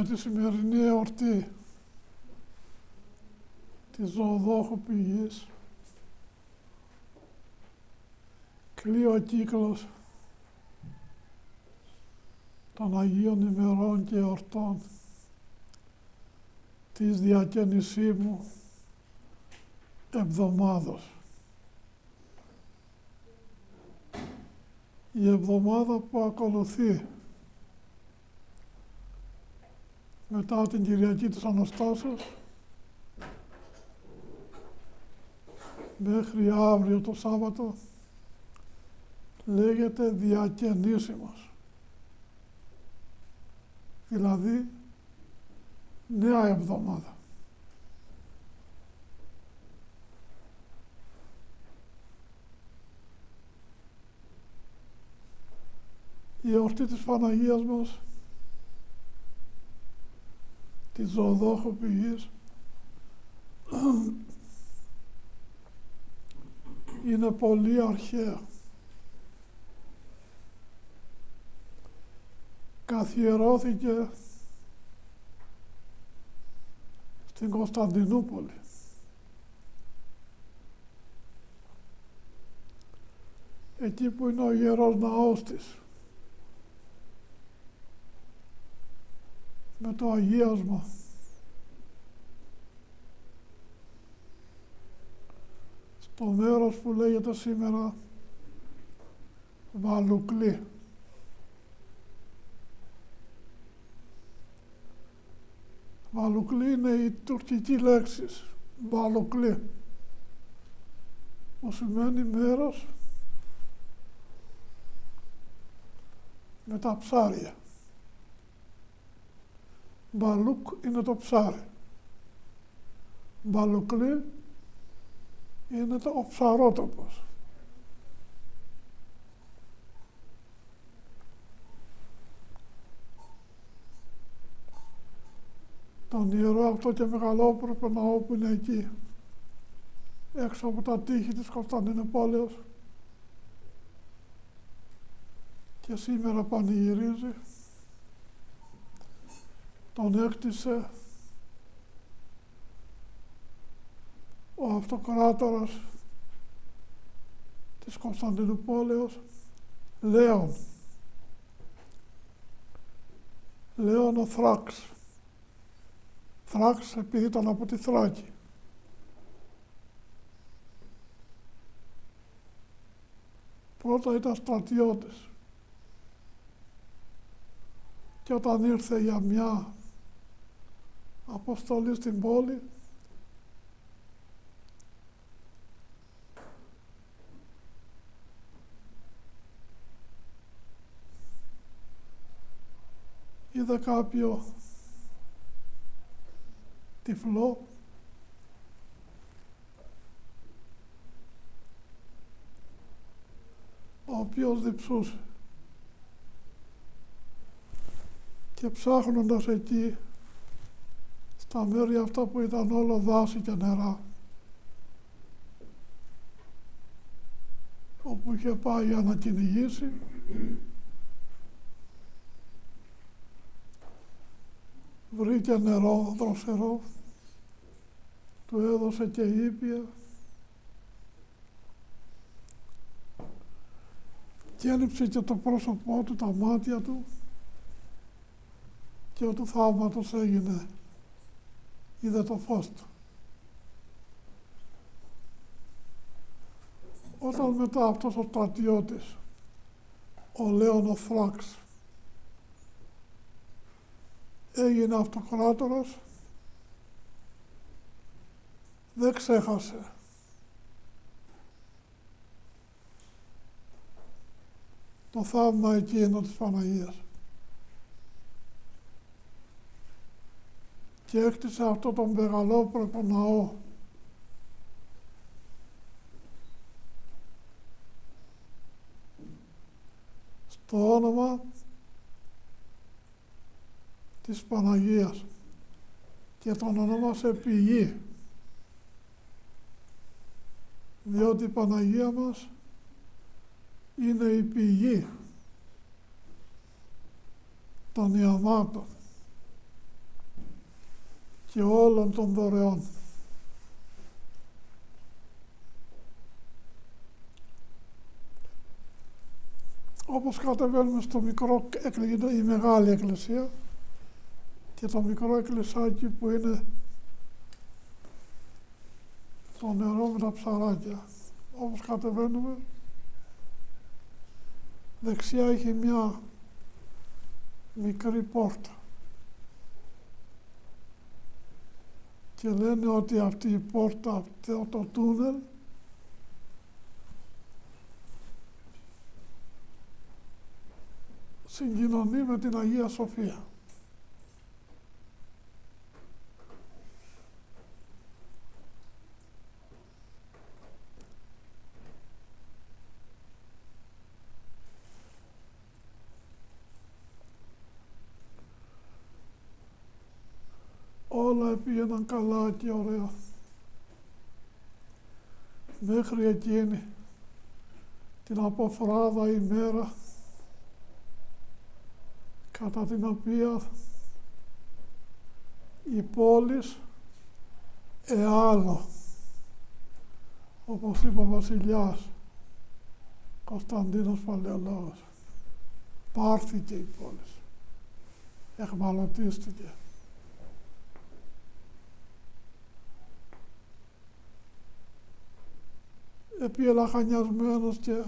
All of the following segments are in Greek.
με τη σημερινή εορτή της Ζωοδόχου Πηγής κλείει ο κύκλος των Αγίων ημερών και εορτών της διακαινησίμου εβδομάδος. Η εβδομάδα που ακολουθεί μετά την Κυριακή της Αναστάσεως μέχρι αύριο το Σάββατο λέγεται διακαινήσιμος, δηλαδή νέα εβδομάδα. Η εορτή της Παναγίας μας, της Ζωοδόχου Πηγής, είναι πολύ αρχαία. Καθιερώθηκε στην Κωνσταντινούπολη. Εκεί που είναι ο Ιερός Ναός της, με το αγίασμα στο μέρος που λέγεται σήμερα Βαλουκλή. Βαλουκλή είναι η τουρκική λέξη, Βαλουκλή, που σημαίνει μέρος με τα ψάρια. Μπαλούκ είναι το ψάρι. Μπαλουκλή είναι ο ψαρότοπος. Τον ιερό αυτό και μεγαλόπρεπο ναό που είναι εκεί, έξω από τα τείχη της Κωνσταντινούπολης και σήμερα πανηγυρίζει, τον έκτισε ο αυτοκράτορας της Κωνσταντινούπολης Λέων ο Θράξ. Θράξ επειδή ήταν από τη Θράκη. Πρώτα ήταν στρατιώτης και όταν ήρθε για μια αποστολή στην πόλη, είδε κάποιο τυφλό ο οποίος διψούσε και ψάχνοντας εκεί στα μέρη αυτά που ήταν όλο δάση και νερά, όπου είχε πάει για να κυνηγήσει, βρήκε νερό δροσερό, του έδωσε και ήπια και έλειψε και το πρόσωπό του, τα μάτια του και ο του θαύματος έγινε, είδε το φως του. Όταν μετά αυτός ο στρατιώτης, ο Λέων ο Θράξ, έγινε αυτοκράτορας, δεν ξέχασε το θαύμα εκείνο της Παναγίας και έκτισε αυτό τον μεγαλόπρεπο ναό στο όνομα της Παναγίας και τον ονόμασε Πηγή, διότι η Παναγία μας είναι η πηγή των ιαμάτων, και όλων των δωρεών. Όπως κατεβαίνουμε στο μικρό η μεγάλη εκκλησία και το μικρό εκκλησάκι που είναι στο νερό με τα ψαράκια. Όπως κατεβαίνουμε, δεξιά έχει μια μικρή πόρτα και λένε ότι αυτή η πόρτα, το τούνελ, συγκοινωνεί με την Αγία Σοφία. Όλα πήγαιναν καλά και ωραία. Μέχρι εκείνη την αποφράδα ημέρα κατά την οποία η πόλης εάλλο, όπως είπε ο βασιλιάς Κωνσταντίνος Παλαιολόγος, πάρθηκε η πόλη, εχμαλωτίστηκε. Επήγε λαχανιασμένος και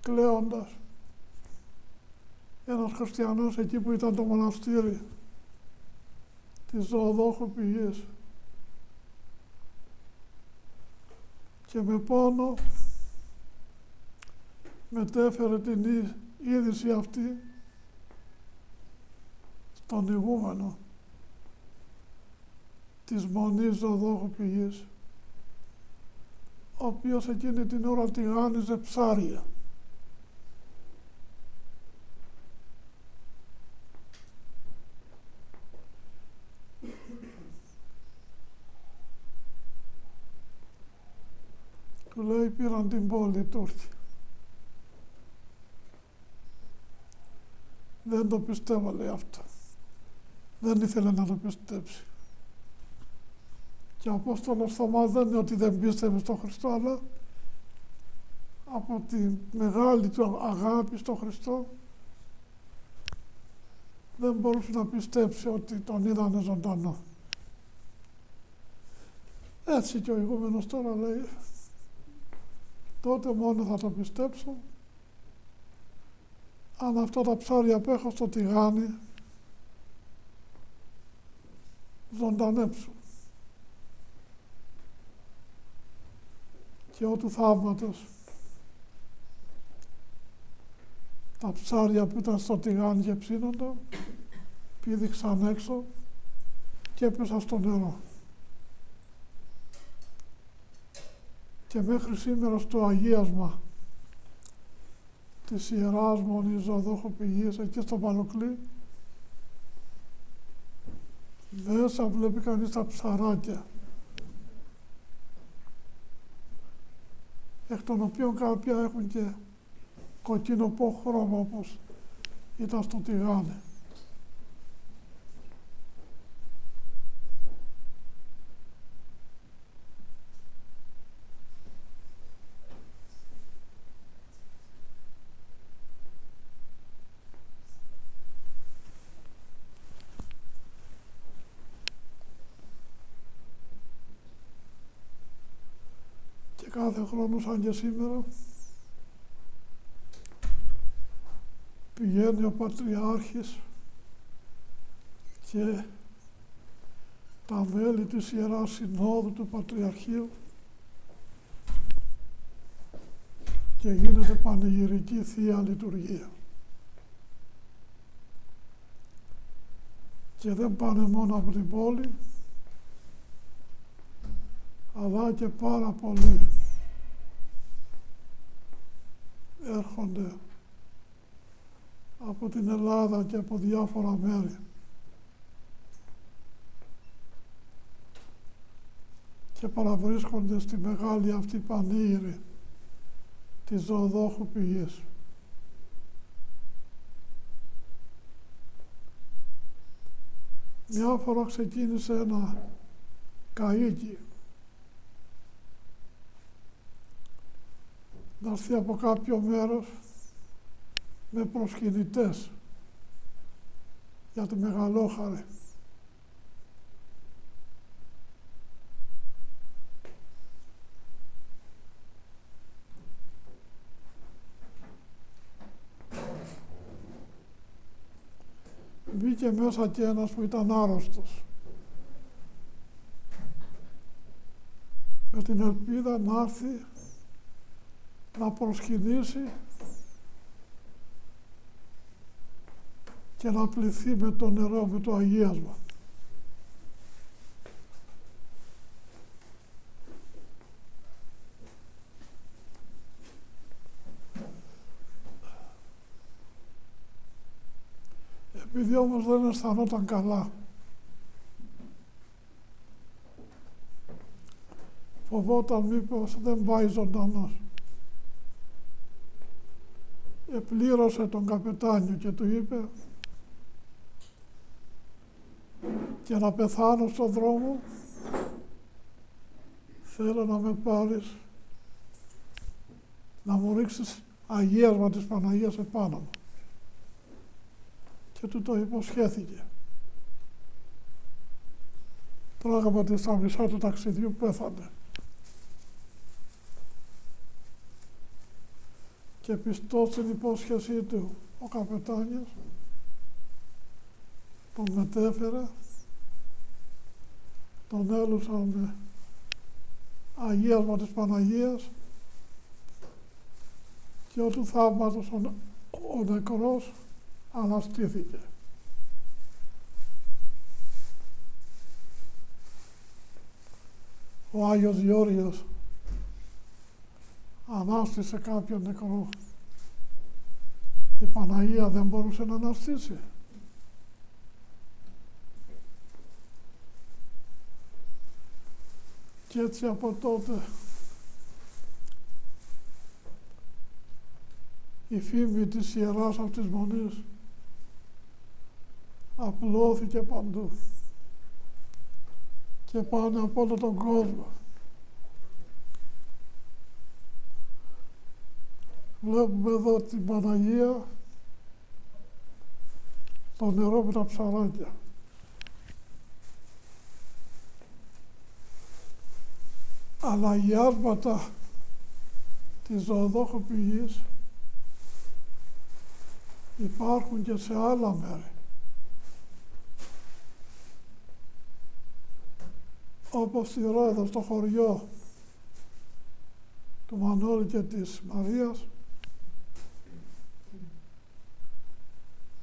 κλαίοντας ένας χριστιανός εκεί που ήταν το μοναστήρι της Ζωοδόχου Πηγής και με πόνο μετέφερε την είδηση αυτή στον ηγούμενο της Μονής Ζωοδόχου Πηγής, ο οποίος εκείνη την ώρα τηγάνιζε ψάρια. Του λέει, πήραν την πόλη οι Τούρκοι. Δεν το πιστεύω, λέει αυτό. Δεν ήθελε να το πιστέψει. Και ο Απόστολος Θωμάς δεν είναι ότι δεν πίστευε στον Χριστό, αλλά από τη μεγάλη του αγάπη στον Χριστό δεν μπορούσε να πιστέψει ότι τον είδανε ζωντανό. Έτσι και ο ηγούμενος τώρα λέει, τότε μόνο θα το πιστέψω αν αυτά τα ψάρια που έχω στο τηγάνι ζωντανέψουν. Και ό του θαύματος τα ψάρια που ήταν στο τηγάνι και ψήνονταν πήδηξαν έξω και έπεσαν στο νερό. Και μέχρι σήμερα στο αγίασμα της Ιεράς Μονής Ζωοδόχου Πηγής, εκεί στο Παλοκλή, μέσα βλέπει κανείς τα ψαράκια, εκ των οποίων κάποια έχουν και κοκκινοπό χρώμα όπως ήταν στο τηγάνι. Κάθε χρόνο σαν και σήμερα πηγαίνει ο Πατριάρχης και τα μέλη της Ιεράς Συνόδου του Πατριαρχείου και γίνεται πανηγυρική Θεία Λειτουργία. Και δεν πάνε μόνο από την πόλη, αλλά και πάρα πολλοί έρχονται από την Ελλάδα και από διάφορα μέρη και παραβρίσκονται στη μεγάλη αυτή πανήγυρη της Ζωοδόχου Πηγής. Μια φορά ξεκίνησε ένα καΐκι να έρθει από κάποιο μέρος με προσκυνητές για τη Μεγαλόχαρη. Μπήκε μέσα και ένας που ήταν άρρωστος, με την ελπίδα να έρθει να προσκυνήσει και να πληθεί με το νερό, με το αγίασμα. Επειδή όμως δεν αισθανόταν καλά, φοβόταν μήπως δεν πάει ζωντανός, επλήρωσε τον καπετάνιο και του είπε και να πεθάνω στον δρόμο θέλω να με πάρεις να μου ρίξεις αγίασμα της Παναγίας επάνω μου. Και του το υποσχέθηκε. Πράγματι στα μισά του ταξιδιού πέθανε. Και πιστός στην υπόσχεσή του ο καπετάνιος τον μετέφερε, τον έλουσαν με αγίασμα της Παναγίας και ο του θαύματος ο νεκρός αναστήθηκε. Ο Άγιος Γεώργιος ανάστησε κάποιον νεκρό. Η Παναγία δεν μπορούσε να αναστήσει. Και έτσι από τότε η φήμη της Ιεράς αυτής Μονής απλώθηκε παντού και πάνε από όλο τον κόσμο. Βλέπουμε εδώ την Παναγία, το νερό με τα ψαράκια. Αλλά οι άσματα της ζωοδόχου πηγής υπάρχουν και σε άλλα μέρη. Όπως στη Ρόδο, στο χωριό του Μανώλη και της Μαρίας,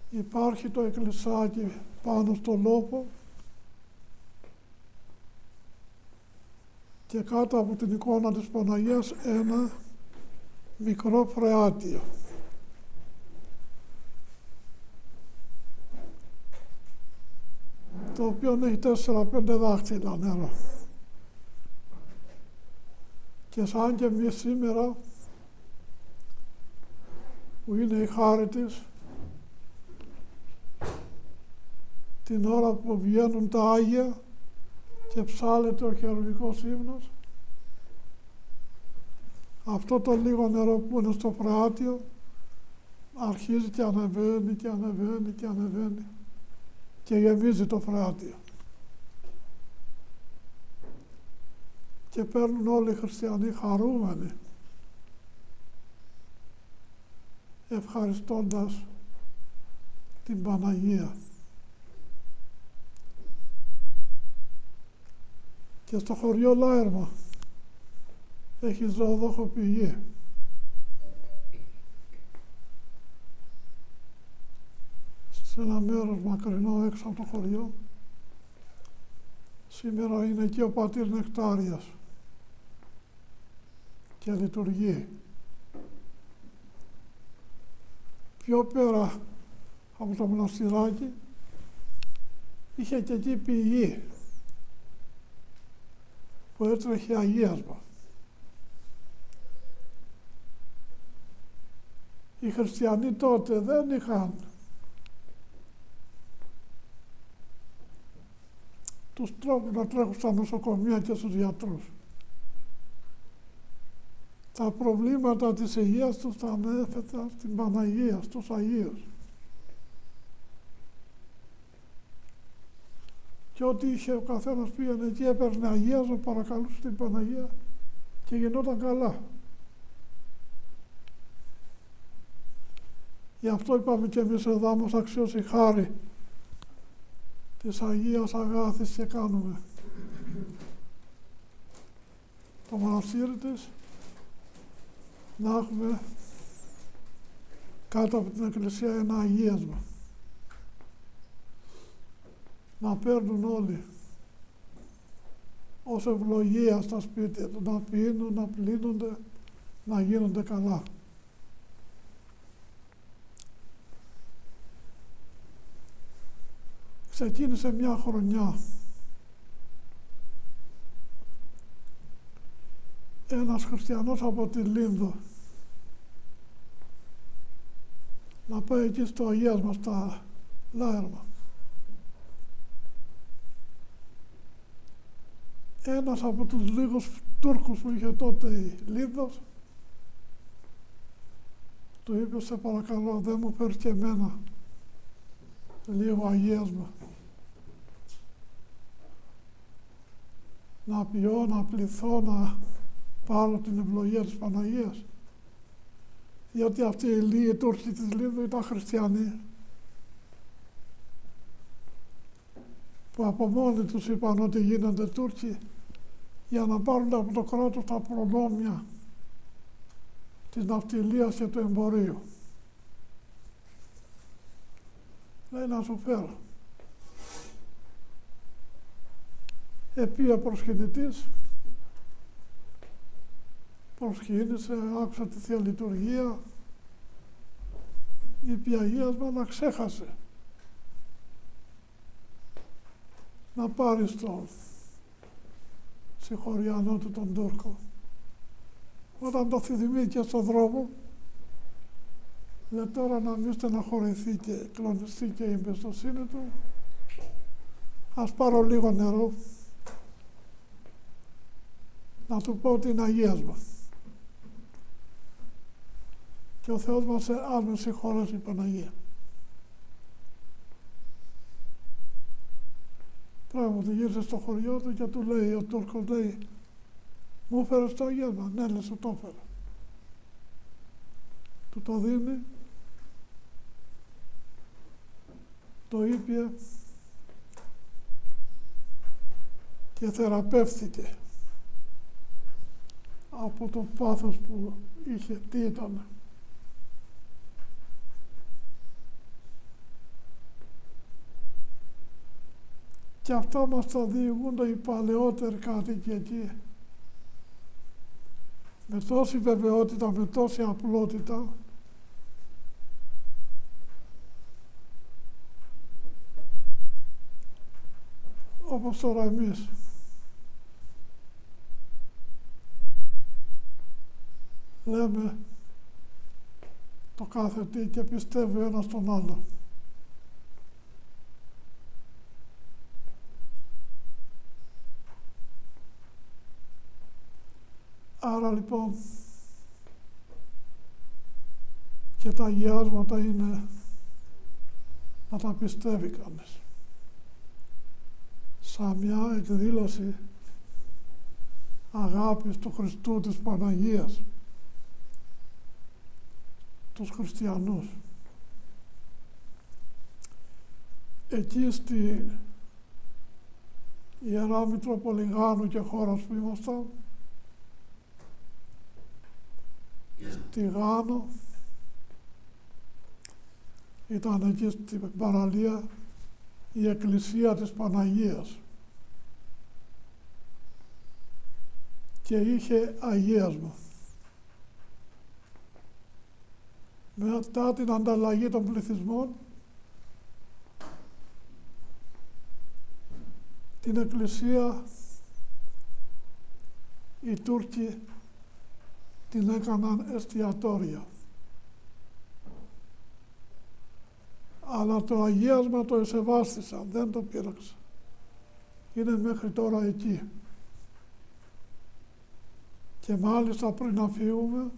υπάρχει το εκκλησάκι πάνω στο λόφο και κάτω από την εικόνα της Παναγίας ένα μικρό φρεάτιο. Το οποίο έχει 4-5 δάχτυλα νερό. Και σαν και εμείς σήμερα, που είναι η χάρη της, την ώρα που βγαίνουν τα Άγια και ψάλλεται ο χερουβικός ύμνος, αυτό το λίγο νερό που είναι στο φρεάτιο αρχίζει και ανεβαίνει και ανεβαίνει και ανεβαίνει και γεμίζει το φρεάτιο. Και παίρνουν όλοι οι χριστιανοί χαρούμενοι, ευχαριστώντας την Παναγία. Και στο χωριό Λάερμα έχει ζωοδόχο πηγή. Σε ένα μέρος μακρινό έξω από το χωριό. Σήμερα είναι εκεί ο πατήρ Νεκτάριας και λειτουργεί. Πιο πέρα από το μοναστηράκι είχε και εκεί πηγή που έτρεχε αγίασμα. Οι χριστιανοί τότε δεν είχαν τους τρόπους να τρέχουν στα νοσοκομεία και στους γιατρούς. Τα προβλήματα της υγείας τους τα ανέφερα στην Παναγία, στους Αγίους. Και ό,τι είχε ο καθένας πήγαινε εκεί, έπαιρνε αγίαζο, παρακαλούσε την Παναγία και γινόταν καλά. Γι' αυτό είπαμε και εμείς εδώ μας αξιώσει χάρη της Αγίας Αγάθης και κάνουμε το μοναστήρι της να έχουμε κάτω από την Εκκλησία ένα αγίασμα. Να παίρνουν όλοι ως ευλογία στα σπίτια του, να πίνουν, να πλύνονται, να γίνονται καλά. Ξεκίνησε μια χρονιά. Ένας χριστιανός από τη Λίνδο να πάει εκεί στο αγίασμα στα Λάερμα. Ένας από τους λίγους Τούρκους που είχε τότε η Λίνδος του είπε, σε παρακαλώ, δεν μου φέρει και εμένα λίγο αγίασμα. Να πιω, να πληθώ, να πάρω την ευλογία της Παναγίας. Γιατί αυτοί οι λίγοι Τούρκοι της Λίνδου ήταν χριστιανοί που από μόνοι τους είπαν ότι γίνονται Τούρκοι για να πάρουν από το κράτος τα προνόμια της ναυτιλίας και του εμπορίου. Λέει να σου φέρω. Επία προσκυνητής, προσκύνησε, άκουσα τη Θεία Λειτουργία, είπε αγίασμα, να ξέχασε να πάρει στον συγχωριανό του τον Τούρκο. Όταν το θυμήθηκε στον δρόμο, λέει τώρα να μην στεναχωρηθεί και κλονιστεί και η εμπιστοσύνη του, ας πάρω λίγο νερό να του πω την αγίασμα. Και ο Θεός μας ας με συγχωρέσει η Παναγία. Πράγματι γύρισε στο χωριό του και του λέει, ο Τούρκος λέει, μου έφερες το αγίασμα? Ναι, λέει, σου το έφερα. Του το δίνει, το ήπιε και θεραπεύθηκε από το πάθος που είχε. Τι ήταν? Και αυτά μας τα διηγούνται οι παλαιότεροι κάτοικοι εκεί. Με τόση βεβαιότητα, με τόση απλότητα, όπως τώρα εμείς. Λέμε το κάθε τι και πιστεύει ο ένας τον άλλο. Άρα λοιπόν και τα αγιάσματα είναι να τα πιστεύει κανείς. Σαν μια εκδήλωση αγάπης του Χριστού, της Παναγίας, τους χριστιανούς. Εκεί στη Ιερά Μητρόπολη Γάνου και χώρας που ήμασταν, στη Γάνο, ήταν εκεί στην παραλία η Εκκλησία της Παναγίας και είχε αγίασμα. Μετά την ανταλλαγή των πληθυσμών, την Εκκλησία οι Τούρκοι την έκαναν εστιατόρια. Αλλά το αγίασμα το εσεβάστησαν, δεν το πείραξαν. είναι μέχρι τώρα εκεί. Και μάλιστα πριν να φύγουμε,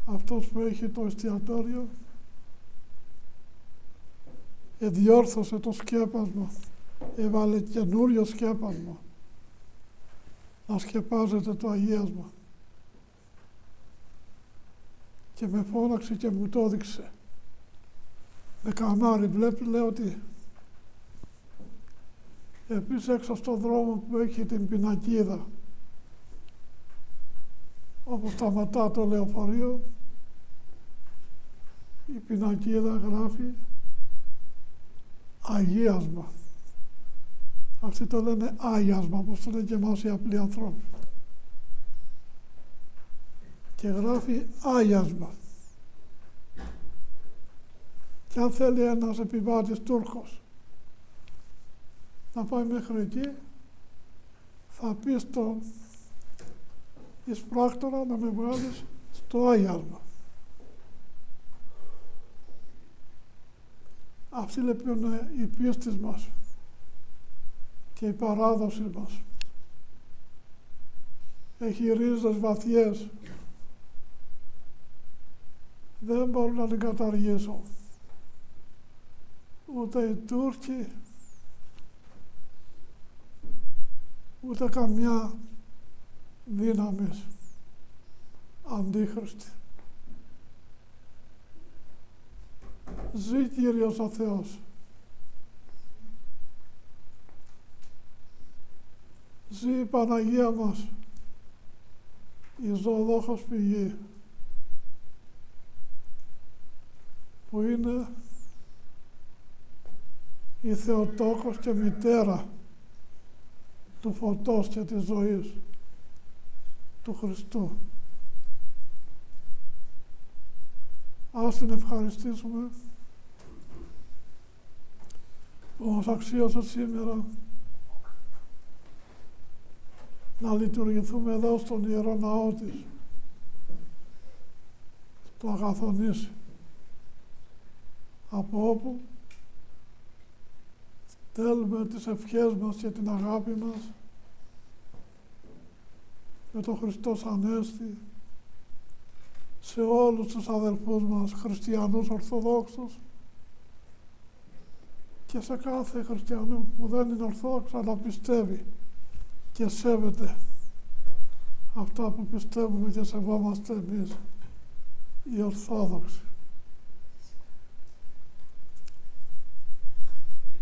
αυτός που έχει το εστιατόριο διόρθωσε το σκέπασμα, έβαλε καινούριο σκέπασμα να σκεπάζεται το αγίασμα και με φώναξε και μου το έδειξε με καμάρι. Βλέπει, λέω, ότι επίσης έξω στον δρόμο που έχει την πινακίδα, όπως σταματά το λεωφορείο, η πινακίδα γράφει αγίασμα. Αυτοί το λένε άγιασμα, όπως το λένε και εμάς οι απλοί ανθρώποι. Και γράφει άγιασμα. Και αν θέλει ένας επιβάτης Τούρκος να πάει μέχρι εκεί, θα πει στον εισπράκτορα να με βγάλεις στο άγιασμα. Αυτή λοιπόν είναι η πίστη μας και η παράδοση μας. Έχει ρίζες βαθιές. Δεν μπορούν να την καταργήσουν. Ούτε οι Τούρκοι, ούτε καμιά δύναμη αντίχριστη. Ζει Κύριος ο Θεός. Ζει η Παναγία μας, η ζωοδόχος πηγή, που είναι η Θεοτόκος και μητέρα του φωτός και της ζωής του Χριστού. Ας την ευχαριστήσουμε που μας αξίωσε σήμερα να λειτουργηθούμε εδώ στον Ιερό Ναό της, στο Αγαθονήσι, από όπου στέλνουμε τις ευχές μας και την αγάπη μας με τον Χριστός Ανέστη σε όλους τους αδελφούς μας, χριστιανούς Ορθοδόξους, και σε κάθε χριστιανό που δεν είναι Ορθόδοξο αλλά πιστεύει και σέβεται αυτά που πιστεύουμε και σεβόμαστε εμείς οι Ορθόδοξοι.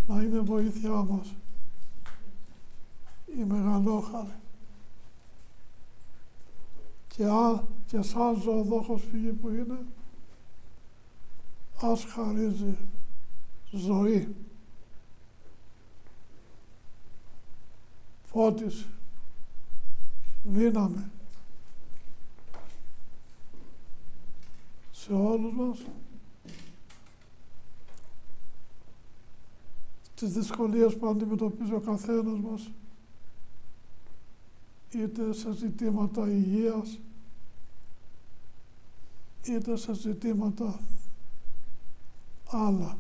Να είναι βοήθειά μας η Μεγαλόχαρη και σαν ζωοδόχος φυγή που είναι, ας χαρίζει ζωή, φώτιση, δύναμη σε όλους μας, στις δυσκολίες που αντιμετωπίζει ο καθένας μας, είτε σε ζητήματα υγείας, είτε σε ζητήματα άλλα.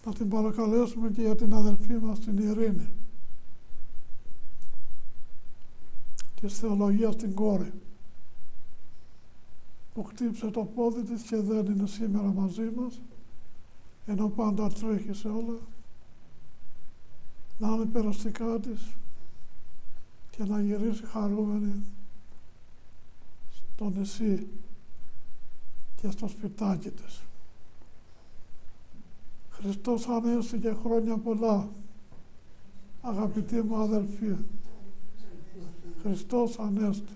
Να την παρακαλέσουμε και για την αδελφή μας την Ειρήνη, της θεολογίας την κόρη, που χτύψε το πόδι της και δεν είναι σήμερα μαζί μας, ενώ πάντα τρέχει σε όλα. Να είναι περαστικά της και να γυρίσει χαρούμενη στο νησί και στο σπιτάκι της. Χριστός Ανέστη και χρόνια πολλά, αγαπητοί μου αδελφοί. Χριστός Ανέστη.